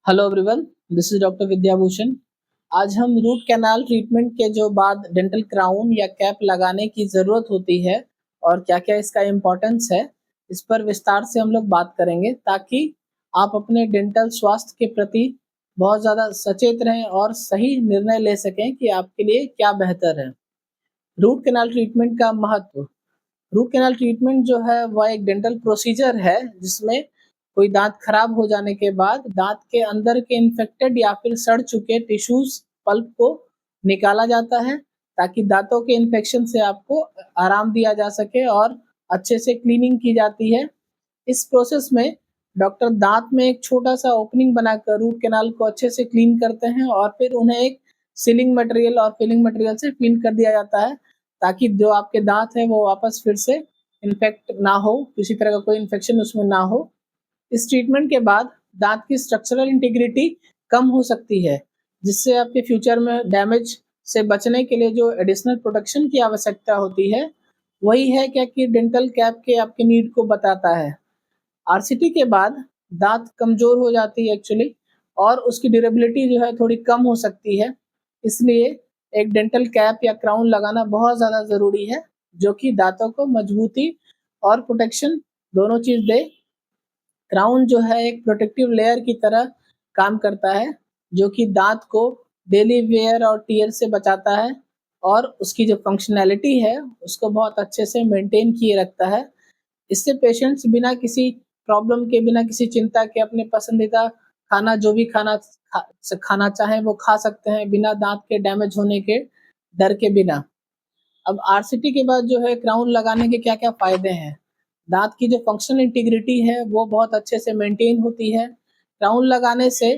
Hello everyone, this is doctor Vidyabhushan. आज हम root canal treatment के जो बाद डेंटल क्राउन या कैप लगाने की ज़रूरत होती है और क्या-क्या इसका इम्पोर्टेंस है, इस पर विस्तार से हम लोग बात करेंगे ताकि आप अपने डेंटल स्वास्थ्य के प्रति बहुत ज़्यादा सचेत रहें और सही निर्णय ले सकें कि आपके लिए क्या बेहतर है। रूट कैनाल ट्रीटमेंट का महत्व। रूट कैनाल ट्रीटमेंट जो है वह एक डेंटल प्रोसीजर है जिसमें कोई दांत खराब हो जाने के बाद दांत के अंदर के इन्फेक्टेड या फिर सड़ चुके टिश्यूज पल्प को निकाला जाता है ताकि दांतों के इन्फेक्शन से आपको आराम दिया जा सके और अच्छे से क्लीनिंग की जाती है। इस प्रोसेस में डॉक्टर दांत में एक छोटा सा ओपनिंग बनाकर रूट कैनाल को अच्छे से क्लीन करते हैं और फिर उन्हें एक सीलिंग मटेरियल और फिलिंग मटेरियल से फिल कर दिया जाता है ताकि जो आपके दांत है वो वापस फिर से इन्फेक्ट ना हो, किसी तरह का कोई इन्फेक्शन उसमें ना हो। इस ट्रीटमेंट के बाद दांत की स्ट्रक्चरल इंटीग्रिटी कम हो सकती है, जिससे आपके फ्यूचर में डैमेज से बचने के लिए जो एडिशनल प्रोटेक्शन की आवश्यकता होती है, वही है क्या कि डेंटल कैप के आपके नीड को बताता है। आरसीटी के बाद दांत कमज़ोर हो जाती है एक्चुअली और उसकी ड्यूरेबिलिटी जो है थोड़ी कम हो सकती है। इसलिए एक डेंटल कैप या क्राउन लगाना बहुत ज़्यादा ज़रूरी है, जो कि दांतों को मजबूती और प्रोटेक्शन दोनों चीज़ दे। क्राउन जो है एक प्रोटेक्टिव लेयर की तरह काम करता है, जो कि दांत को डेली वेयर और टियर से बचाता है और उसकी जो फंक्शनैलिटी है, उसको बहुत अच्छे से मेंटेन किए रखता है। इससे पेशेंट्स बिना किसी प्रॉब्लम के, बिना किसी चिंता के अपने पसंदीदा खाना जो भी खाना चाहें वो खा सकते हैं, बिना दाँत के डैमेज होने के डर के बिना। अब आरसीटी के बाद जो है क्राउन लगाने के क्या-क्या फ़ायदे हैं? दाँत की जो फंक्शनल इंटीग्रिटी है वो बहुत अच्छे से मेंटेन होती है। क्राउन लगाने से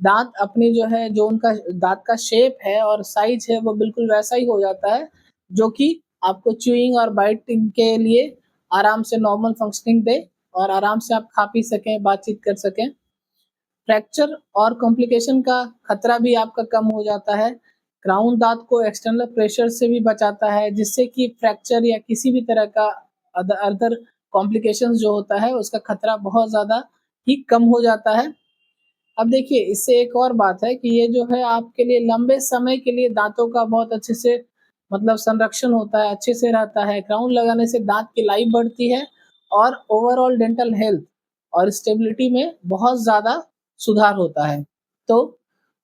दाँत अपनी जो है, जो उनका दाँत का शेप है और साइज़ है वो बिल्कुल वैसा ही हो जाता है, जो कि आपको च्यूइंग और बाइटिंग के लिए आराम से नॉर्मल फंक्शनिंग दे और आराम से आप खा पी सकें, बातचीत कर सकें। फ्रैक्चर और कॉम्प्लिकेशन का खतरा भी आपका कम हो जाता है। क्राउन दाँत को एक्सटर्नल प्रेशर से भी बचाता है, जिससे कि फ्रैक्चर या किसी भी तरह का अदर कॉम्प्लिकेशंस जो होता है, उसका खतरा बहुत ज़्यादा ही कम हो जाता है। अब देखिए, इससे एक और बात है कि ये जो है आपके लिए लंबे समय के लिए दाँतों का बहुत अच्छे से मतलब संरक्षण होता है, अच्छे से रहता है। क्राउन लगाने से दाँत की लाइफ बढ़ती है और ओवरऑल डेंटल हेल्थ और स्टेबिलिटी में बहुत ज़्यादा सुधार होता है। तो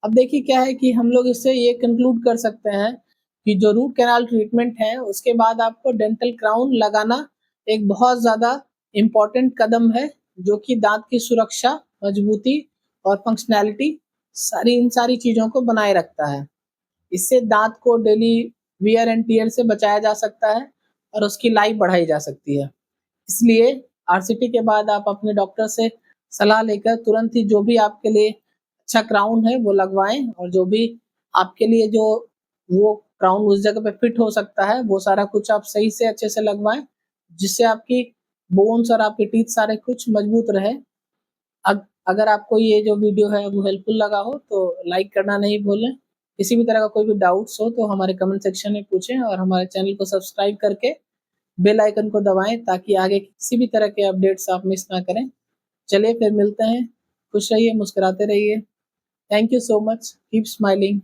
अब देखिए क्या है कि हम लोग इससे ये कंक्लूड कर सकते हैं कि जो रूट कैनाल ट्रीटमेंट है, उसके बाद आपको डेंटल क्राउन लगाना एक बहुत ज़्यादा इम्पोर्टेंट कदम है, जो कि दाँत की सुरक्षा, मजबूती और फंक्शनैलिटी इन सारी चीज़ों को बनाए रखता है। इससे दाँत को डेली वियर एंड टियर से बचाया जा सकता है और उसकी लाइफ बढ़ाई जा सकती है। इसलिए आरसीटी के बाद आप अपने डॉक्टर से सलाह लेकर तुरंत ही जो भी आपके लिए अच्छा क्राउन है वो लगवाएँ और जो भी आपके लिए जो वो क्राउन उस जगह पे फिट हो सकता है, वो सारा कुछ आप सही से अच्छे से लगवाएँ, जिससे आपकी बोन्स और आपके टीथ सारे कुछ मजबूत रहे। अगर आपको ये जो वीडियो है वो हेल्पफुल लगा हो तो लाइक करना नहीं भूलें। किसी भी तरह का कोई भी डाउट्स हो तो हमारे कमेंट सेक्शन में पूछें और हमारे चैनल को सब्सक्राइब करके बेल आइकन को दबाएँ ताकि आगे किसी भी तरह के अपडेट्स आप मिस ना करें। चलिए फिर मिलते हैं। खुश रहिए, मुस्कुराते रहिए। Thank you so much. Keep smiling.